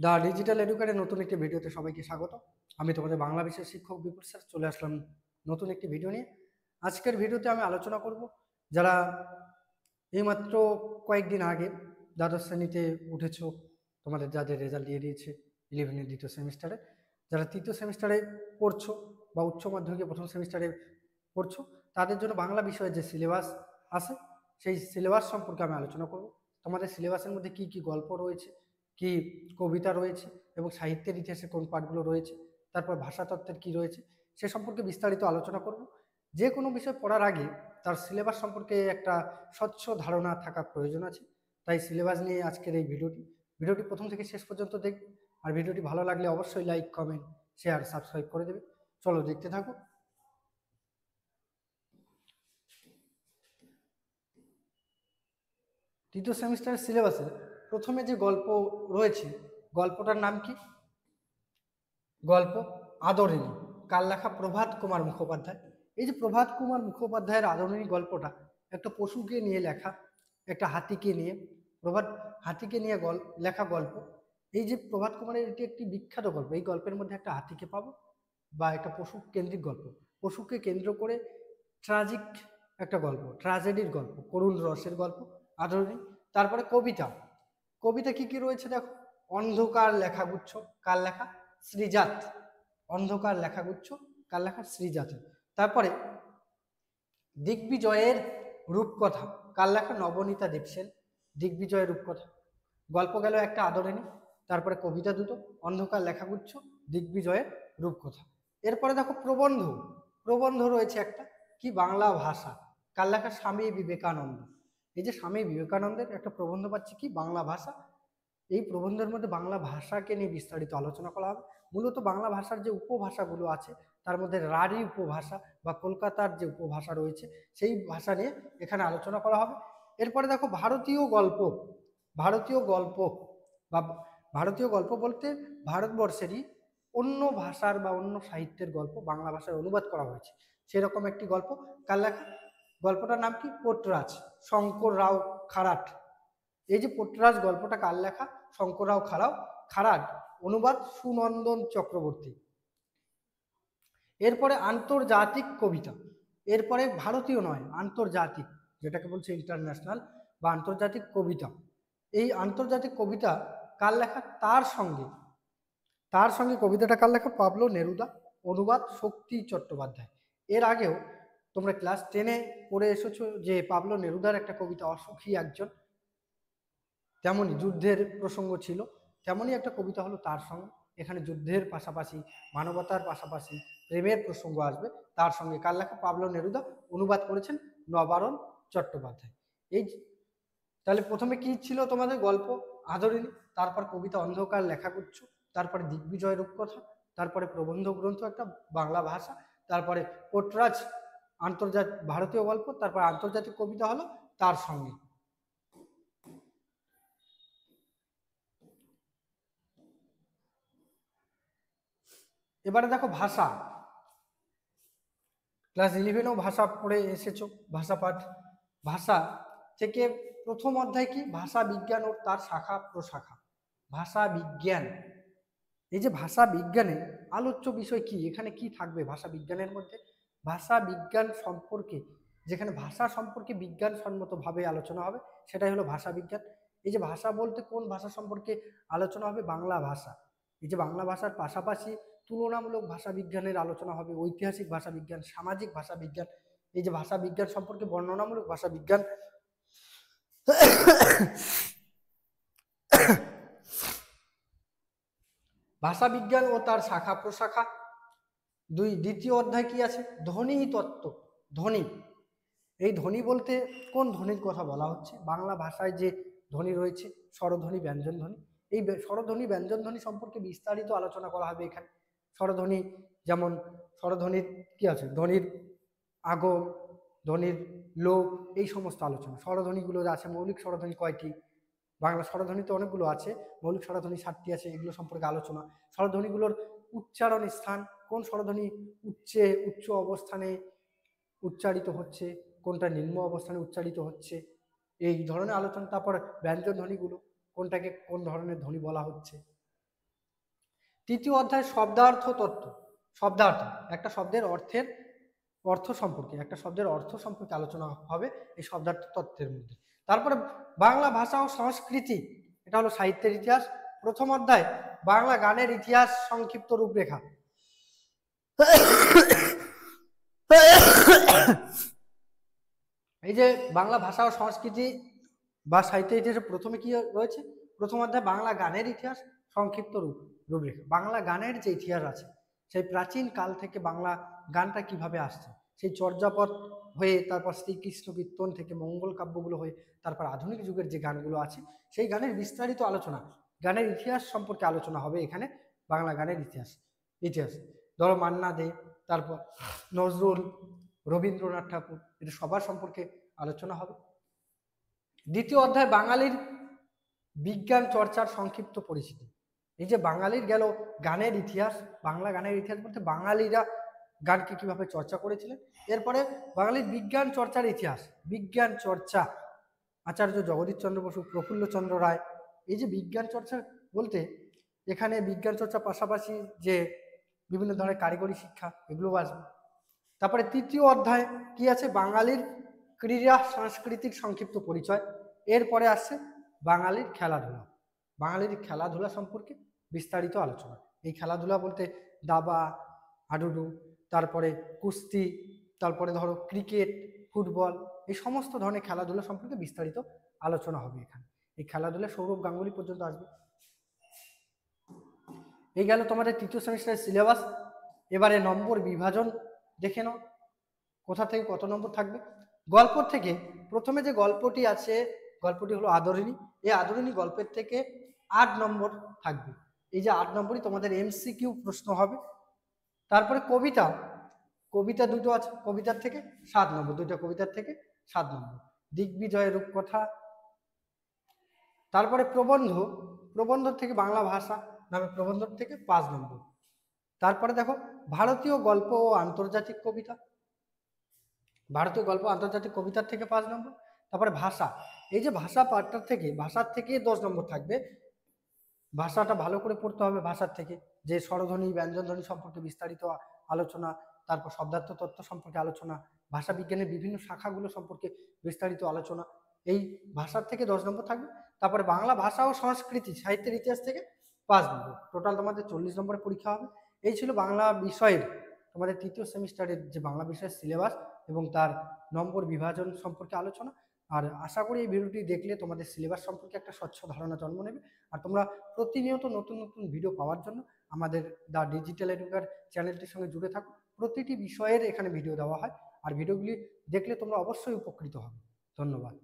The digital এডুকেটের নতুন একটি ভিডিওতে সবাইকে স্বাগত। আমি তোমাদের বাংলা বিষয়ের শিক্ষক বিপুল স্যার চলে আসলাম নতুন একটি ভিডিও নিয়ে। আজকের ভিডিওতে আমি আলোচনা করব যারা এইমাত্র কয়েকদিন আগে দ্বাদশ শ্রেণীতে উঠেছো, তোমাদের যাদের রেজাল্ট দিয়ে দিয়েছে 11-এর দ্বিতীয় সেমিস্টারে, যারা তৃতীয় সেমিস্টারে পড়ছো বা উচ্চ মাধ্যমিকে প্রথম সেমিস্টারে পড়ছো, তাদের জন্য বাংলা বিষয়ের যে সিলেবাস আছে সেই সিলেবাস সম্পর্কে আমি আলোচনা করব। তোমাদের সিলেবাসের মধ্যে কি কি গল্প রয়েছে, কি কবিতা রয়েছে এবং সাহিত্যের ইতিহাসে কোন পাঠগুলো রয়েছে, তারপর ভাষাতত্ত্বের কি রয়েছে সে সম্পর্কে বিস্তারিত আলোচনা করব। যে কোনো বিষয় পড়ার আগে তার সিলেবাস সম্পর্কে একটা স্বচ্ছ ধারণা থাকা প্রয়োজন আছে। তাই সিলেবাস নিয়ে আজকের এই ভিডিওটি প্রথম থেকে শেষ পর্যন্ত দেখবে। আর ভিডিওটি ভালো লাগলে অবশ্যই লাইক, কমেন্ট, শেয়ার, সাবস্ক্রাইব করে দেবে। চলো দেখতে থাকো। তৃতীয় সেমিস্টারের সিলেবাসে প্রথমে যে গল্প রয়েছে, গল্পটার নাম কি? গল্প আদরিণী। কার লেখা? প্রভাত কুমার মুখোপাধ্যায়। এই যে প্রভাত কুমার মুখোপাধ্যায়ের আদরিণী গল্পটা একটা পশুকে নিয়ে লেখা, একটা হাতিকে নিয়ে, হাতিকে নিয়ে লেখা গল্প। এই যে প্রভাত কুমারের এটি একটি বিখ্যাত গল্প। এই গল্পের মধ্যে একটা হাতিকে পাবো বা একটা পশু কেন্দ্রিক গল্প, পশুকে কেন্দ্র করে ট্রাজিক একটা গল্প, ট্র্যাজেডির গল্প, করুণ রসের গল্প আদরিণী। তারপরে কবিতা। কবিতা কি কি রয়েছে দেখো। অন্ধকার লেখাগুচ্ছ। কার লেখা? শ্রীজাত। অন্ধকার লেখাগুচ্ছ কার লেখা? শ্রীজাতের। তারপরে দিগ্বিজয়ের রূপকথা। কার লেখা? নবনীতা দেবসেন। দিগ্বিজয়ের রূপকথা গল্প গেল একটা আদরিণী। তারপরে কবিতা দুটো, অন্ধকার লেখাগুচ্ছ, দিগ্বিজয়ের রূপকথা। এরপরে দেখো প্রবন্ধ। প্রবন্ধ রয়েছে একটা, কি? বাংলা ভাষা। কার লেখা? স্বামী বিবেকানন্দ। এই যে স্বামী বিবেকানন্দের একটা প্রবন্ধ পাচ্ছি, কি? বাংলা ভাষা। এই প্রবন্ধের মধ্যে বাংলা ভাষাকে নিয়ে বিস্তারিত আলোচনা করা হবে। মূলত বাংলা ভাষার যে উপভাষাগুলো আছে তার মধ্যে রাঢ়ী উপভাষা বা কলকাতার যে উপভাষা রয়েছে সেই ভাষা নিয়ে এখানে আলোচনা করা হবে। এরপরে দেখো ভারতীয় গল্প। ভারতীয় গল্প বা ভারতীয় গল্প বলতে ভারতবর্ষেরই অন্য ভাষার বা অন্য সাহিত্যের গল্প বাংলা ভাষায় অনুবাদ করা হয়েছে সেরকম একটি গল্প। কার লেখা? গল্পটার নাম কি? পোটরাজ, শঙ্কর রাও খারাট। এই যে পোটরাজ গল্পটা কার লেখা? শঙ্কররাও খারাট। অনুবাদ সুনন্দন চক্রবর্তী। এরপরে আন্তর্জাতিক কবিতা। এরপরে ভারতীয় নয়, আন্তর্জাতিক, যেটাকে বলছে ইন্টারন্যাশনাল বা আন্তর্জাতিক কবিতা। এই আন্তর্জাতিক কবিতা কার লেখা? তার সঙ্গে কবিতাটা কার লেখা? Pablo Neruda. অনুবাদ শক্তি চট্টোপাধ্যায়। এর আগেও তোমরা ক্লাস 10-এ পড়ে এসেছো যে পাবলো নেরুদার একটা কবিতা অসুখী একজন, তেমনই যুদ্ধের প্রসঙ্গ ছিল, তেমনই একটা কবিতা হলো তার সঙ্গে। এখানে যুদ্ধের পাশাপাশি মানবতার পাশাপাশি প্রেমের প্রসঙ্গ আসবে। তার সঙ্গে কার লেখা? Pablo Neruda. অনুবাদ করেছেন নবারুণ চট্টোপাধ্যায়। এই তাহলে প্রথমে কি ছিল তোমাদের? গল্প আদরিণী, তারপর কবিতা অন্ধকার লেখাগুচ্ছ, তারপরে দিগ্বিজয় রূপকথা, তারপরে প্রবন্ধ গ্রন্থ একটা বাংলা ভাষা, তারপরে পোটরাজ আন্তর্জাতিক ভারতীয় গল্প, তারপর আন্তর্জাতিক কবিতা হলো তার সঙ্গে। এবারে দেখো ভাষা। ক্লাস 11-এও ভাষা পড়ে এসেছো, ভাষা পাঠ। ভাষা থেকে প্রথম অধ্যায় কি? ভাষা বিজ্ঞান ও তার শাখা প্রশাখা। ভাষা বিজ্ঞান। এই যে ভাষা বিজ্ঞানে আলোচ্য বিষয় কি, এখানে কি থাকবে ভাষা বিজ্ঞানের মধ্যে? ভাষা বিজ্ঞান সম্পর্কে, যেখানে ভাষা সম্পর্কে বিজ্ঞানসম্মতভাবে আলোচনা হবে সেটাই হলো ভাষা বিজ্ঞান। এই যে ভাষা বলতে কোন ভাষা সম্পর্কে আলোচনা হবে? বাংলা ভাষা। এই যে বাংলা ভাষার পাশাপাশি তুলনামূলক ভাষা বিজ্ঞানের আলোচনা হবে, ঐতিহাসিক ভাষা বিজ্ঞান, সামাজিক ভাষা বিজ্ঞান। এই যে ভাষা বিজ্ঞান সম্পর্কে বর্ণনামূলক ভাষা বিজ্ঞান। ভাষা বিজ্ঞান ও তার শাখা প্রশাখা। দ্বিতীয় অধ্যায় কি আছে? ধ্বনি তত্ত্ব। ধ্বনি। এই ধ্বনি বলতে কোন ধ্বনির কথা বলা হচ্ছে? বাংলা ভাষায় যে ধ্বনি রয়েছে, স্বরধ্বনি, ব্যঞ্জন ধ্বনি। এই স্বরধ্বনি, ব্যঞ্জন ধ্বনি সম্পর্কে বিস্তারিত আলোচনা করা হবে এখানে। স্বরধ্বনি যেমন স্বরধ্বনির কি আছে? ধ্বনির আগম, ধ্বনির লোপ, এই সমস্ত আলোচনা। স্বরধ্বনিগুলো আছে, মৌলিক স্বরধ্বনি কয়টি? বাংলা স্বরধ্বনি তো অনেকগুলো আছে, মৌলিক স্বরধ্বনি 7টি আছে, এগুলো সম্পর্কে আলোচনা। স্বরধ্বনিগুলোর উচ্চারণ স্থান, কোন স্বরধ্বনি উচ্চ অবস্থানে উচ্চারিত হচ্ছে, কোনটা নিম্ন অবস্থানে উচ্চারিত হচ্ছে, এই ধরনের আলোচনা। তারপর ব্যঞ্জন ধ্বনিগুলো, কোনটাকে কোন ধরনের ধ্বনি বলা হচ্ছে, তৃতীয় অধ্যায় শব্দার্থ তত্ত্ব। শব্দার্থ, একটা শব্দের অর্থ সম্পর্কে আলোচনা হবে এই শব্দার্থ তত্ত্বের মধ্যে। তারপরে বাংলা ভাষা ও সংস্কৃতি, এটা হলো সাহিত্যের ইতিহাস। প্রথম অধ্যায় বাংলা গানের ইতিহাস সংক্ষিপ্ত রূপরেখা। এই যে বাংলা ভাষা ও সংস্কৃতি বা সাহিত্যের ইতিহাসে প্রথমে কি রয়েছে, প্রথম অধ্যায় বাংলা গানের ইতিহাস সংক্ষিপ্ত রূপরেখা। বাংলা গানের যে ইতিহাস আছে, সেই প্রাচীন কাল থেকে বাংলা গানটা কিভাবে আসছে, সেই চর্যাপদ হয়ে তারপর শ্রীকৃষ্ণ কীর্তন থেকে মঙ্গল কাব্যগুলো হয়ে তারপর আধুনিক যুগের যে গানগুলো আছে সেই গানের বিস্তারিত আলোচনা, গানের ইতিহাস সম্পর্কে আলোচনা হবে এখানে। বাংলা গানের ইতিহাস ধরো মান্না দে, তারপর নজরুল, রবীন্দ্রনাথ ঠাকুর, এটা সবার সম্পর্কে আলোচনা হবে। দ্বিতীয় অধ্যায় বাঙালির বিজ্ঞান চর্চার সংক্ষিপ্ত পরিচিতি। এই যে বাঙালির গেল গানের ইতিহাস, বাংলা গানের ইতিহাস বলতে বাঙালিরা গানকে কিভাবে চর্চা করেছিলেন। এরপরে বাঙালির বিজ্ঞান চর্চার ইতিহাস, বিজ্ঞান চর্চা, আচার্য জগদীশ চন্দ্র বসু, প্রফুল্লচন্দ্র রায়। এই যে বিজ্ঞান চর্চা বলতে এখানে বিজ্ঞান চর্চার পাশাপাশি যে বিভিন্ন ধরনের কারিগরি শিক্ষা, এগুলোও আসবে। তারপরে তৃতীয় অধ্যায় কি আছে, বাঙালির ক্রীড়া সাংস্কৃতিক সংক্ষিপ্ত পরিচয়। এরপরে আসছে বাঙালির খেলাধুলা, বাঙালির খেলাধুলা সম্পর্কে বিস্তারিত আলোচনা। এই খেলাধুলা বলতে দাবা, হাডুডু, তারপরে কুস্তি, তারপরে ধরো ক্রিকেট, ফুটবল, এই সমস্ত ধরনের খেলাধুলা সম্পর্কে বিস্তারিত আলোচনা হবে এখানে। এই খেলাধুলা সৌরভ গাঙ্গুলি পর্যন্ত আসবে। এই গেল তোমাদের তৃতীয় সেমিস্টারের সিলেবাস। এবারে নম্বর বিভাজন দেখে নাও, কোথা থেকে কত নম্বর থাকবে। গল্প থেকে প্রথমে যে গল্পটি আছে, গল্পটি হলো আদরিণী। এই আদরিণী গল্পের থেকে 8 নম্বর থাকবে। এই যে 8 নম্বরই তোমাদের MCQ প্রশ্ন হবে। তারপরে কবিতা দুটো আছে, কবিতার থেকে 7 নম্বর, দুইটা কবিতার থেকে 7 নম্বর। দিগ্বিজয় রূপকথা। তারপরে প্রবন্ধ থেকে বাংলা ভাষা নামে প্রবন্ধ থেকে 5 নম্বর। তারপরে দেখো ভারতীয় গল্প ও আন্তর্জাতিক কবিতা, ভারতীয় গল্প আন্তর্জাতিক কবিতার থেকে 5 নম্বর। তারপরে ভাষা, এই যে ভাষা পাঠটার থেকে, ভাষার থেকে 10 নম্বর থাকবে। ভাষাটা ভালো করে পড়তে হবে, ভাষার থেকে যে স্বরধ্বনি ব্যঞ্জনধ্বনি সম্পর্কে বিস্তারিত আলোচনা, তারপর শব্দার্থ তত্ত্ব সম্পর্কে আলোচনা, ভাষা বিজ্ঞানের বিভিন্ন শাখাগুলো সম্পর্কে বিস্তারিত আলোচনা, এই ভাষার থেকে 10 নম্বর থাকবে। তারপরে বাংলা ভাষা ও সংস্কৃতি সাহিত্যের ইতিহাস থেকে 5 নম্বর। টোটাল তোমাদের 40 নম্বরের পরীক্ষা হবে। এই ছিল বাংলা বিষয়ের তোমাদের তৃতীয় সেমিস্টারের যে বাংলা বিষয়ের সিলেবাস এবং তার নম্বর বিভাজন সম্পর্কে আলোচনা। আর আশা করি এই ভিডিওটি দেখলে তোমাদের সিলেবাস সম্পর্কে একটা স্বচ্ছ ধারণা জন্ম নেবে। আর তোমরা প্রতিনিয়ত নতুন নতুন ভিডিও পাওয়ার জন্য আমাদের দ্য ডিজিটাল এডুকেটর চ্যানেলটির সঙ্গে জুড়ে থাকো। প্রতিটি বিষয়ের এখানে ভিডিও দেওয়া হয়, আর ভিডিওগুলি দেখলে তোমরা অবশ্যই উপকৃত হবে। ধন্যবাদ।